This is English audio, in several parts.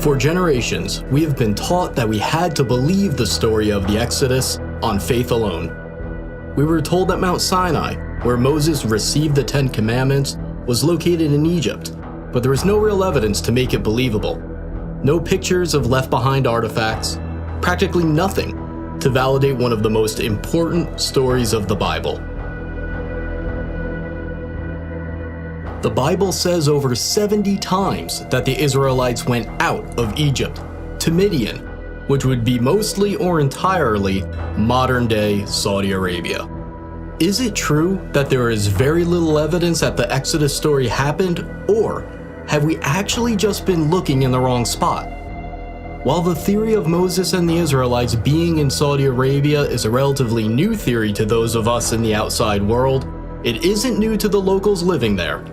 For generations, we have been taught that we had to believe the story of the Exodus on faith alone. We were told that Mount Sinai, where Moses received the Ten Commandments, was located in Egypt, but there was no real evidence to make it believable. No pictures of left-behind artifacts, practically nothing to validate one of the most important stories of the Bible. The Bible says over 70 times that the Israelites went out of Egypt to Midian, which would be mostly or entirely modern-day Saudi Arabia. Is it true that there is very little evidence that the Exodus story happened, or have we actually just been looking in the wrong spot? While the theory of Moses and the Israelites being in Saudi Arabia is a relatively new theory to those of us in the outside world, it isn't new to the locals living there.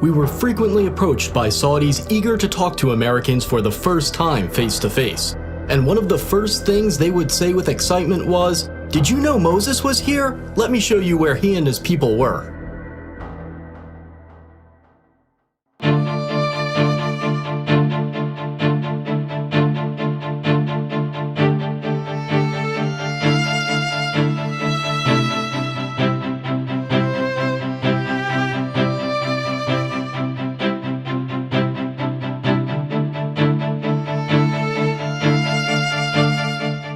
We were frequently approached by Saudis eager to talk to Americans for the first time face to face. And one of the first things they would say with excitement was, "Did you know Moses was here? Let me show you where he and his people were."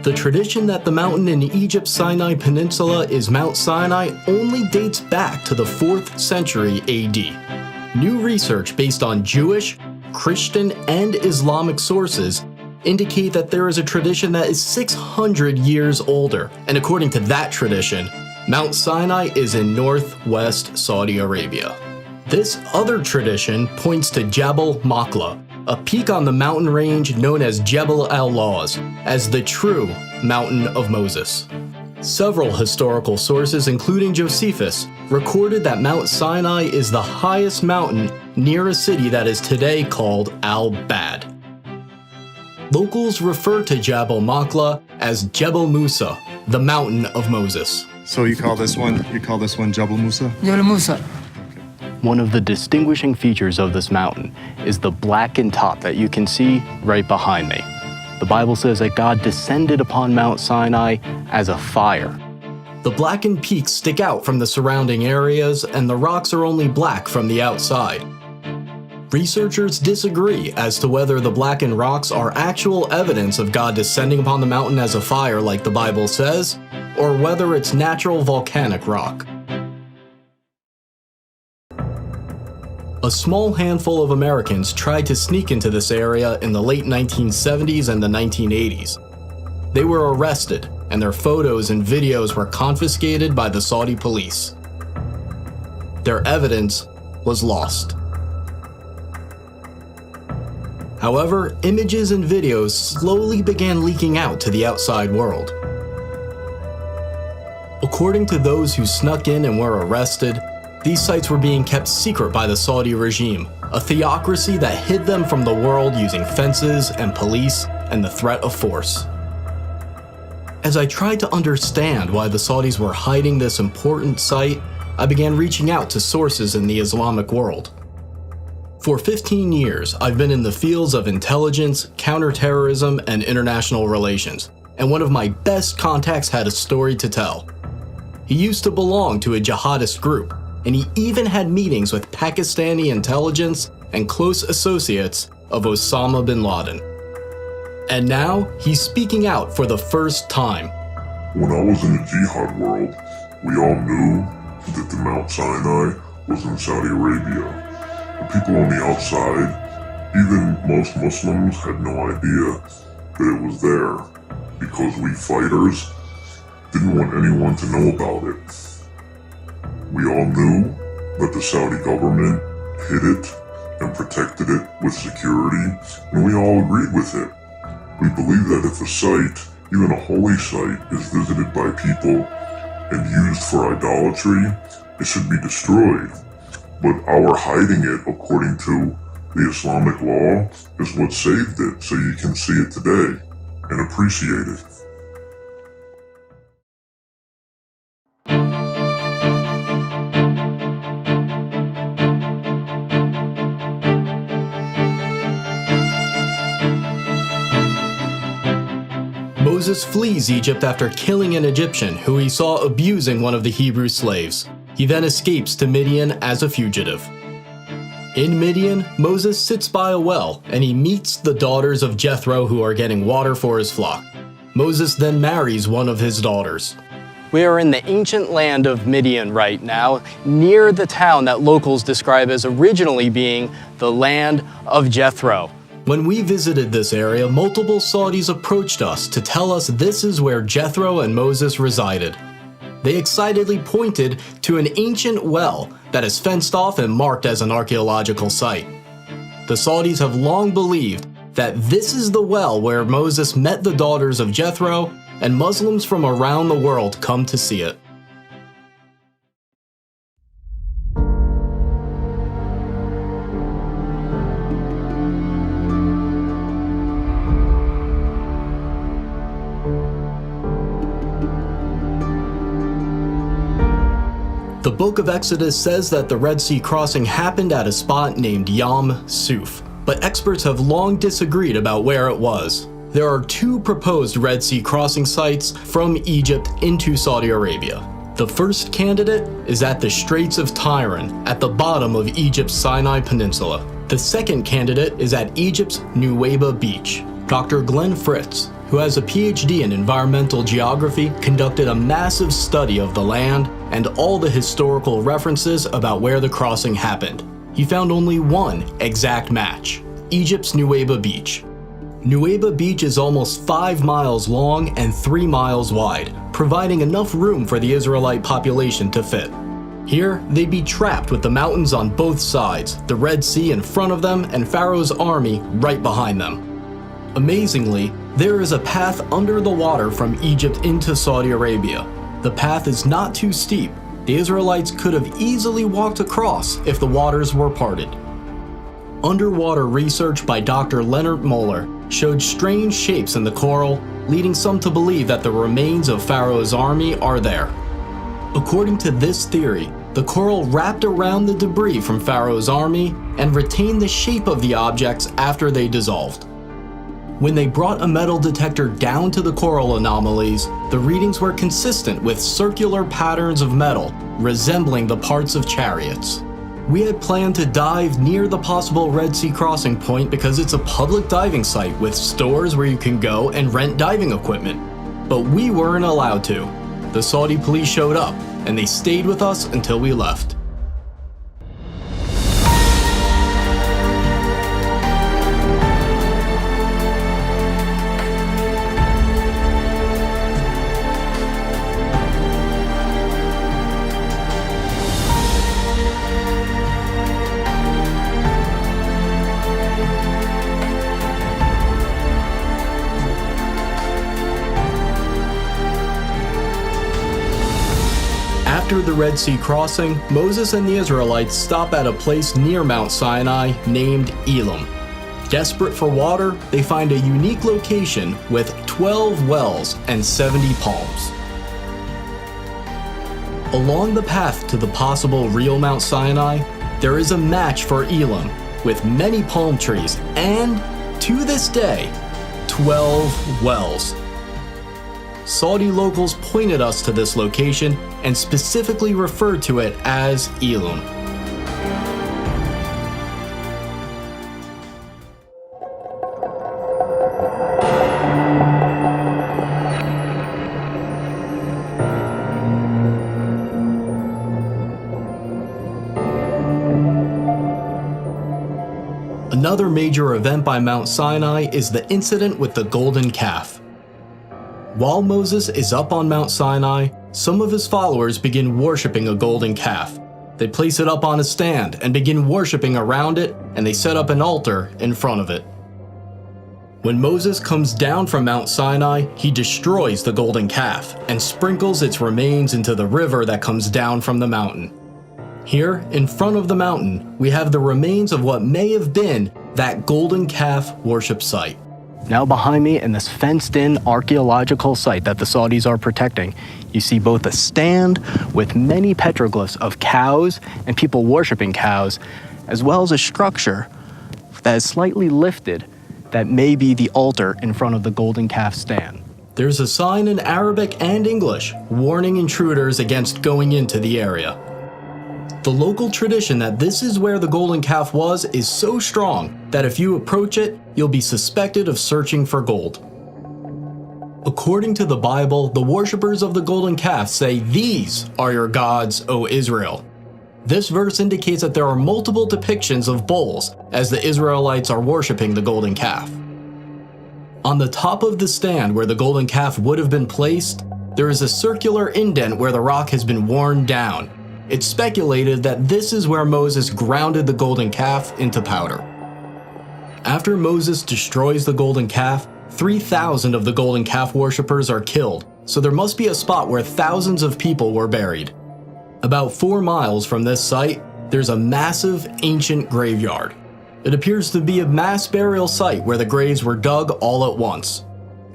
The tradition that the mountain in Egypt's Sinai Peninsula is Mount Sinai only dates back to the 4th century AD. New research based on Jewish, Christian, and Islamic sources indicate that there is a tradition that is 600 years older, and according to that tradition, Mount Sinai is in northwest Saudi Arabia. This other tradition points to Jabal Makla, a peak on the mountain range known as Jebel al-Lawz, as the true Mountain of Moses. Several historical sources, including Josephus, recorded that Mount Sinai is the highest mountain near a city that is today called Al-Bad. Locals refer to Jabal Makla as Jebel Musa, the Mountain of Moses. So you call this one Jebel Musa? Jebel Musa. One of the distinguishing features of this mountain is the blackened top that you can see right behind me. The Bible says that God descended upon Mount Sinai as a fire. The blackened peaks stick out from the surrounding areas, and the rocks are only black from the outside. Researchers disagree as to whether the blackened rocks are actual evidence of God descending upon the mountain as a fire like the Bible says, or whether it's natural volcanic rock. A small handful of Americans tried to sneak into this area in the late 1970s and the 1980s. They were arrested, and their photos and videos were confiscated by the Saudi police. Their evidence was lost. However, images and videos slowly began leaking out to the outside world. According to those who snuck in and were arrested, these sites were being kept secret by the Saudi regime, a theocracy that hid them from the world using fences and police and the threat of force. As I tried to understand why the Saudis were hiding this important site, I began reaching out to sources in the Islamic world. For 15 years, I've been in the fields of intelligence, counterterrorism, and international relations, and one of my best contacts had a story to tell. He used to belong to a jihadist group, and he even had meetings with Pakistani intelligence and close associates of Osama bin Laden. And now, he's speaking out for the first time. When I was in the jihad world, we all knew that the Mount Sinai was in Saudi Arabia. The people on the outside, even most Muslims, had no idea that it was there, because we fighters didn't want anyone to know about it. We all knew that the Saudi government hid it and protected it with security, and we all agreed with it. We believe that if a site, even a holy site, is visited by people and used for idolatry, it should be destroyed. But our hiding it, according to the Islamic law, is what saved it, so you can see it today and appreciate it. Moses flees Egypt after killing an Egyptian who he saw abusing one of the Hebrew slaves. He then escapes to Midian as a fugitive. In Midian, Moses sits by a well and he meets the daughters of Jethro who are getting water for his flock. Moses then marries one of his daughters. We are in the ancient land of Midian right now, near the town that locals describe as originally being the land of Jethro. When we visited this area, multiple Saudis approached us to tell us this is where Jethro and Moses resided. They excitedly pointed to an ancient well that is fenced off and marked as an archaeological site. The Saudis have long believed that this is the well where Moses met the daughters of Jethro, and Muslims from around the world come to see it. The Book of Exodus says that the Red Sea crossing happened at a spot named Yam Suf, but experts have long disagreed about where it was. There are two proposed Red Sea crossing sites from Egypt into Saudi Arabia. The first candidate is at the Straits of Tiran, at the bottom of Egypt's Sinai Peninsula. The second candidate is at Egypt's Nuweiba Beach. Dr. Glenn Fritz, who has a PhD in environmental geography, conducted a massive study of the land and all the historical references about where the crossing happened. He found only one exact match: Egypt's Nuweiba Beach. Nuweiba Beach is almost 5 miles long and 3 miles wide, providing enough room for the Israelite population to fit. Here, they'd be trapped with the mountains on both sides, the Red Sea in front of them, and Pharaoh's army right behind them. Amazingly, there is a path under the water from Egypt into Saudi Arabia. The path is not too steep. The Israelites could have easily walked across if the waters were parted. Underwater research by Dr. Leonard Moeller showed strange shapes in the coral, leading some to believe that the remains of Pharaoh's army are there. According to this theory, the coral wrapped around the debris from Pharaoh's army and retained the shape of the objects after they dissolved. When they brought a metal detector down to the coral anomalies, the readings were consistent with circular patterns of metal resembling the parts of chariots. We had planned to dive near the possible Red Sea crossing point because it's a public diving site with stores where you can go and rent diving equipment. But we weren't allowed to. The Saudi police showed up, and they stayed with us until we left. After the Red Sea crossing, Moses and the Israelites stop at a place near Mount Sinai named Elim. Desperate for water, they find a unique location with 12 wells and 70 palms. Along the path to the possible real Mount Sinai, there is a match for Elim with many palm trees and, to this day, 12 wells. Saudi locals pointed us to this location and specifically referred to it as Elim. Another major event by Mount Sinai is the incident with the golden calf. While Moses is up on Mount Sinai, some of his followers begin worshiping a golden calf. They place it up on a stand and begin worshiping around it, and they set up an altar in front of it. When Moses comes down from Mount Sinai, he destroys the golden calf and sprinkles its remains into the river that comes down from the mountain. Here, in front of the mountain, we have the remains of what may have been that golden calf worship site. Now behind me, in this fenced-in archaeological site that the Saudis are protecting, you see both a stand with many petroglyphs of cows and people worshiping cows, as well as a structure that is slightly lifted that may be the altar in front of the golden calf stand. There's a sign in Arabic and English warning intruders against going into the area. The local tradition that this is where the golden calf was is so strong that if you approach it, you'll be suspected of searching for gold. According to the Bible, the worshippers of the golden calf say, "These are your gods, O Israel." This verse indicates that there are multiple depictions of bulls as the Israelites are worshiping the golden calf. On the top of the stand where the golden calf would have been placed, there is a circular indent where the rock has been worn down. It's speculated that this is where Moses grounded the golden calf into powder. After Moses destroys the golden calf, 3,000 of the golden calf worshippers are killed, so there must be a spot where thousands of people were buried. About 4 miles from this site, there's a massive ancient graveyard. It appears to be a mass burial site where the graves were dug all at once.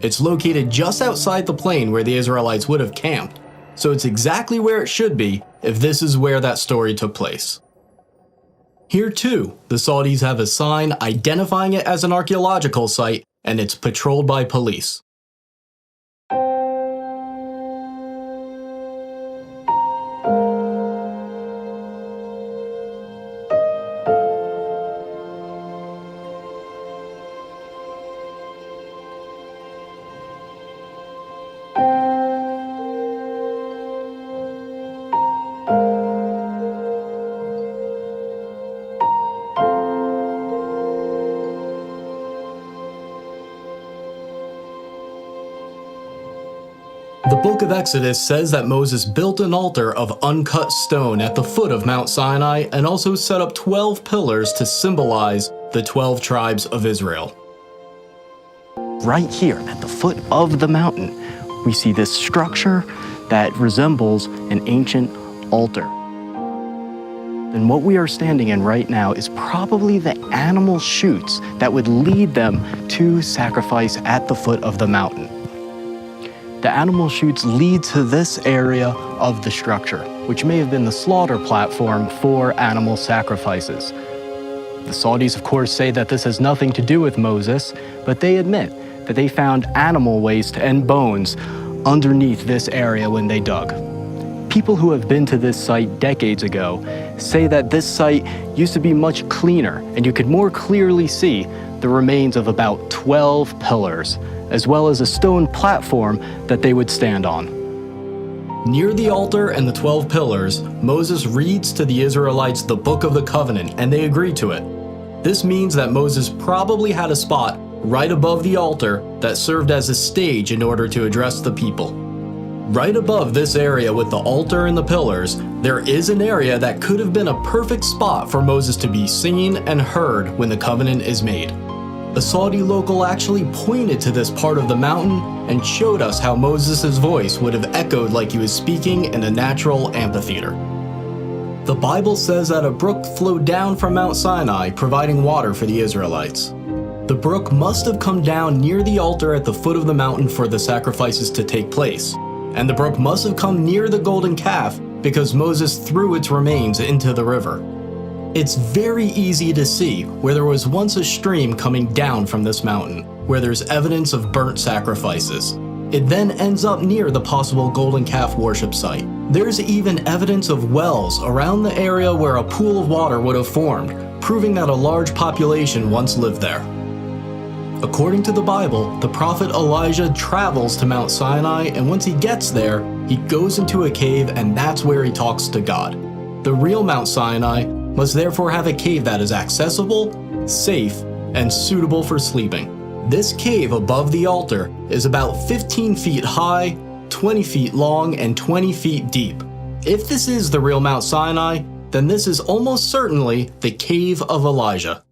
It's located just outside the plain where the Israelites would have camped, so it's exactly where it should be if this is where that story took place. Here too, the Saudis have a sign identifying it as an archaeological site, and it's patrolled by police. The book of Exodus says that Moses built an altar of uncut stone at the foot of Mount Sinai and also set up 12 pillars to symbolize the 12 tribes of Israel. Right here at the foot of the mountain, we see this structure that resembles an ancient altar. And what we are standing in right now is probably the animal chutes that would lead them to sacrifice at the foot of the mountain. The animal chutes lead to this area of the structure, which may have been the slaughter platform for animal sacrifices. The Saudis, of course, say that this has nothing to do with Moses, but they admit that they found animal waste and bones underneath this area when they dug. People who have been to this site decades ago say that this site used to be much cleaner, and you could more clearly see the remains of about 12 pillars, as well as a stone platform that they would stand on. Near the altar and the 12 pillars, Moses reads to the Israelites the Book of the Covenant, and they agree to it. This means that Moses probably had a spot right above the altar that served as a stage in order to address the people. Right above this area with the altar and the pillars, there is an area that could have been a perfect spot for Moses to be seen and heard when the covenant is made. A Saudi local actually pointed to this part of the mountain and showed us how Moses' voice would have echoed like he was speaking in a natural amphitheater. The Bible says that a brook flowed down from Mount Sinai, providing water for the Israelites. The brook must have come down near the altar at the foot of the mountain for the sacrifices to take place, and the brook must have come near the golden calf because Moses threw its remains into the river. It's very easy to see where there was once a stream coming down from this mountain, where there's evidence of burnt sacrifices. It then ends up near the possible golden calf worship site. There's even evidence of wells around the area where a pool of water would have formed, proving that a large population once lived there. According to the Bible, the prophet Elijah travels to Mount Sinai, and once he gets there, he goes into a cave, and that's where he talks to God. The real Mount Sinai must therefore have a cave that is accessible, safe, and suitable for sleeping. This cave above the altar is about 15 feet high, 20 feet long, and 20 feet deep. If this is the real Mount Sinai, then this is almost certainly the Cave of Elijah.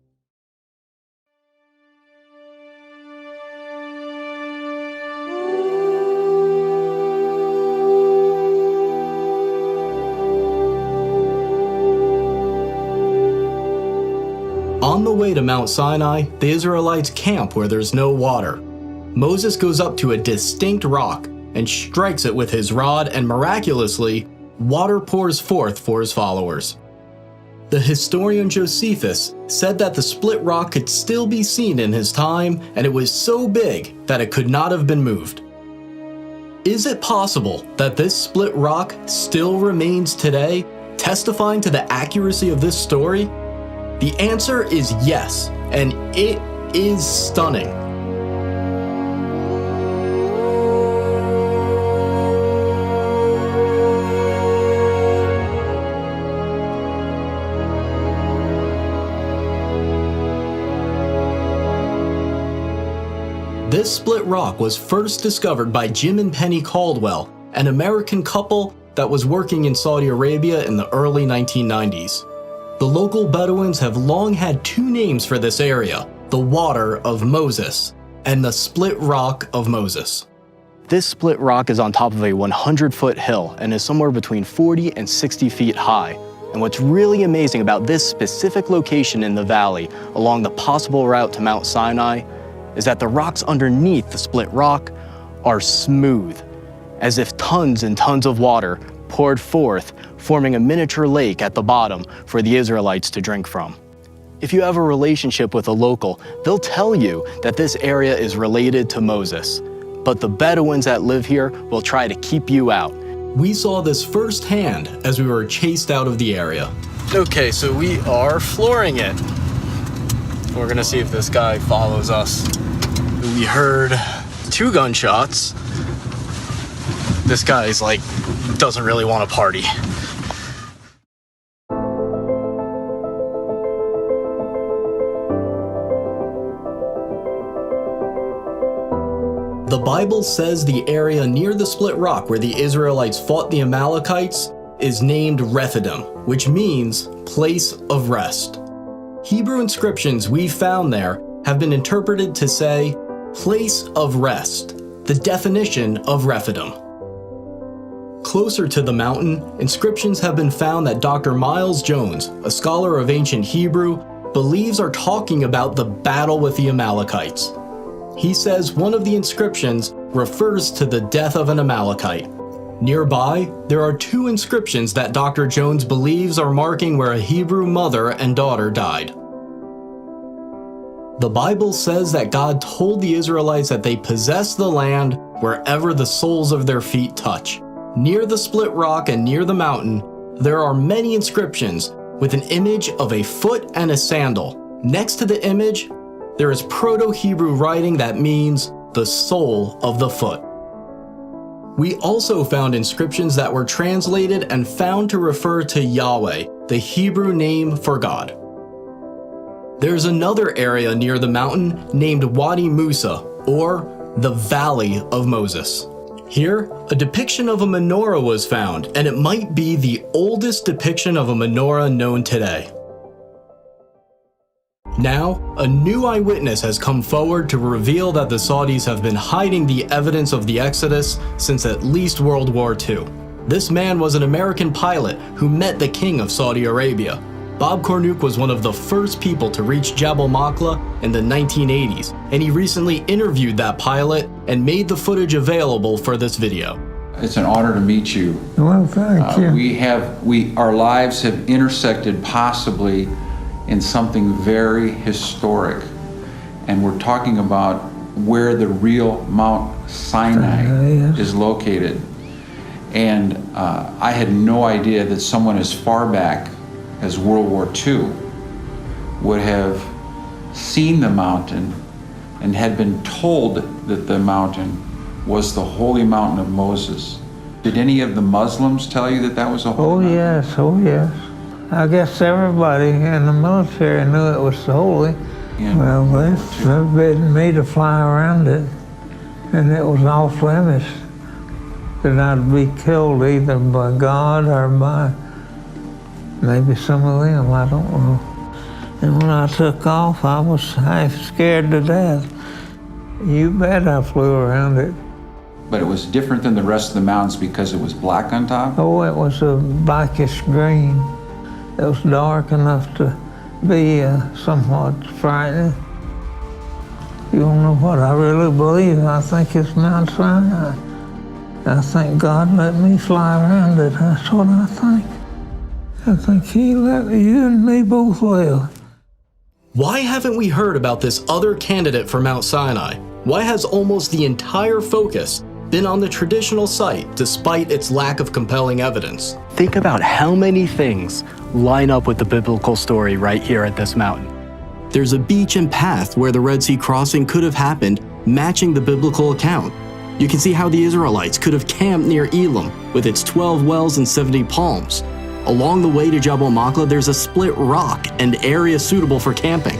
On the way to Mount Sinai, the Israelites camp where there's no water. Moses goes up to a distinct rock and strikes it with his rod, and miraculously, water pours forth for his followers. The historian Josephus said that the split rock could still be seen in his time, and it was so big that it could not have been moved. Is it possible that this split rock still remains today, testifying to the accuracy of this story? The answer is yes, and it is stunning. This split rock was first discovered by Jim and Penny Caldwell, an American couple that was working in Saudi Arabia in the early 1990s. The local Bedouins have long had two names for this area, the Water of Moses and the Split Rock of Moses. This split rock is on top of a 100-foot hill and is somewhere between 40 and 60 feet high. And what's really amazing about this specific location in the valley along the possible route to Mount Sinai is that the rocks underneath the split rock are smooth, as if tons and tons of water poured forth, forming a miniature lake at the bottom for the Israelites to drink from. If you have a relationship with a local, they'll tell you that this area is related to Moses, but the Bedouins that live here will try to keep you out. We saw this firsthand as we were chased out of the area. Okay, so we are flooring it. We're gonna see if this guy follows us. We heard 2 gunshots. This guy's like, doesn't really want to party. The Bible says the area near the split rock where the Israelites fought the Amalekites is named Rephidim, which means place of rest. Hebrew inscriptions we found there have been interpreted to say place of rest, the definition of Rephidim. Closer to the mountain, inscriptions have been found that Dr. Miles Jones, a scholar of ancient Hebrew, believes are talking about the battle with the Amalekites. He says one of the inscriptions refers to the death of an Amalekite. Nearby, there are 2 inscriptions that Dr. Jones believes are marking where a Hebrew mother and daughter died. The Bible says that God told the Israelites that they possess the land wherever the soles of their feet touch. Near the split rock and near the mountain, there are many inscriptions with an image of a foot and a sandal. Next to the image, there is Proto-Hebrew writing that means the sole of the foot. We also found inscriptions that were translated and found to refer to Yahweh, the Hebrew name for God. There's another area near the mountain named Wadi Musa, or the Valley of Moses. Here, a depiction of a menorah was found, and it might be the oldest depiction of a menorah known today. Now, a new eyewitness has come forward to reveal that the Saudis have been hiding the evidence of the Exodus since at least World War II. This man was an American pilot who met the king of Saudi Arabia. Bob Cornuke was one of the first people to reach Jabal Maqla in the 1980s, and he recently interviewed that pilot and made the footage available for this video. It's an honor to meet you. Well, thank you. Our lives have intersected possibly in something very historic, and we're talking about where the real Mount Sinai is located. And I had no idea that someone as far back as World War II would have seen the mountain and had been told that the mountain was the holy mountain of Moses. Did any of the Muslims tell you that that was a holy mountain? Oh yes. I guess everybody in the military knew it was holy. Yeah. Well, they forbidden me to fly around it, and it was off limits that I'd be killed either by God or by maybe some of them, I don't know. And when I took off, I was half scared to death. You bet I flew around it. But it was different than the rest of the mountains because it was black on top? Oh, it was a blackish green. It was dark enough to be somewhat frightening. You don't know what I really believe. I think it's Mount Sinai. I think God let me fly around it. That's what I think. I think He let you and me both live. Why haven't we heard about this other candidate for Mount Sinai? Why has almost the entire focus been on the traditional site despite its lack of compelling evidence. Think about how many things line up with the biblical story right here at this mountain. There's a beach and path where the Red Sea crossing could have happened, matching the biblical account. You can see how the Israelites could have camped near Elim with its 12 wells and 70 palms. Along the way to Jabal Machlah, there's a split rock and area suitable for camping.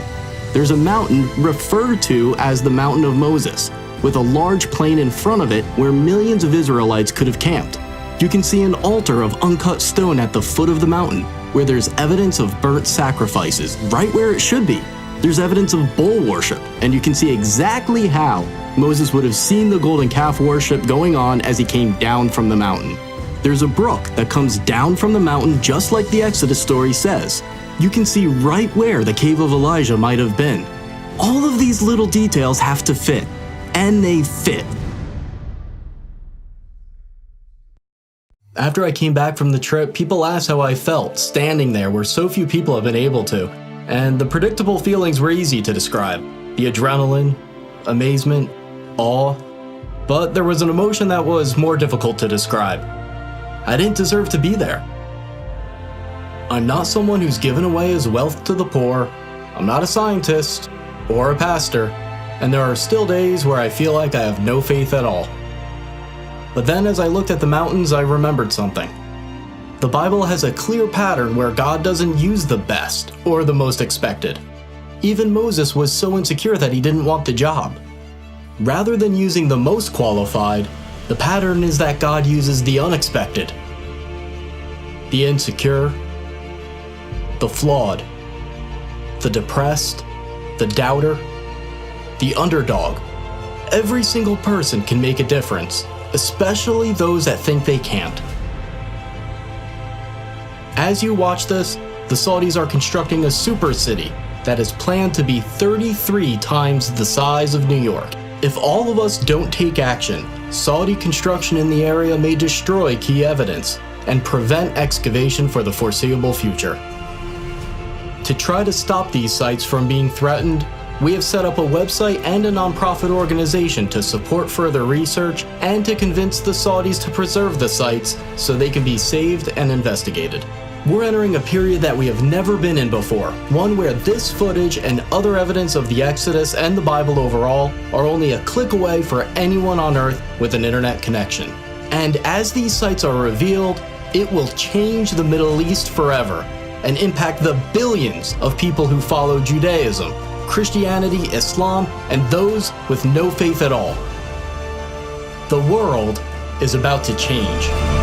There's a mountain referred to as the Mountain of Moses, with a large plain in front of it where millions of Israelites could have camped. You can see an altar of uncut stone at the foot of the mountain, where there's evidence of burnt sacrifices, right where it should be. There's evidence of bull worship, and you can see exactly how Moses would have seen the golden calf worship going on as he came down from the mountain. There's a brook that comes down from the mountain just like the Exodus story says. You can see right where the cave of Elijah might have been. All of these little details have to fit, and they fit. After I came back from the trip, people asked how I felt standing there where so few people have been able to, and the predictable feelings were easy to describe. The adrenaline, amazement, awe, but there was an emotion that was more difficult to describe. I didn't deserve to be there. I'm not someone who's given away his wealth to the poor, I'm not a scientist or a pastor, and there are still days where I feel like I have no faith at all. But then as I looked at the mountains, I remembered something. The Bible has a clear pattern where God doesn't use the best or the most expected. Even Moses was so insecure that he didn't want the job. Rather than using the most qualified, the pattern is that God uses the unexpected, the insecure, the flawed, the depressed, the doubter, the underdog. Every single person can make a difference, especially those that think they can't. As you watch this, the Saudis are constructing a super city that is planned to be 33 times the size of New York. If all of us don't take action, Saudi construction in the area may destroy key evidence and prevent excavation for the foreseeable future. To try to stop these sites from being threatened, we have set up a website and a nonprofit organization to support further research and to convince the Saudis to preserve the sites so they can be saved and investigated. We're entering a period that we have never been in before, one where this footage and other evidence of the Exodus and the Bible overall are only a click away for anyone on Earth with an internet connection. And as these sites are revealed, it will change the Middle East forever and impact the billions of people who follow Judaism, Christianity, Islam, and those with no faith at all. The world is about to change.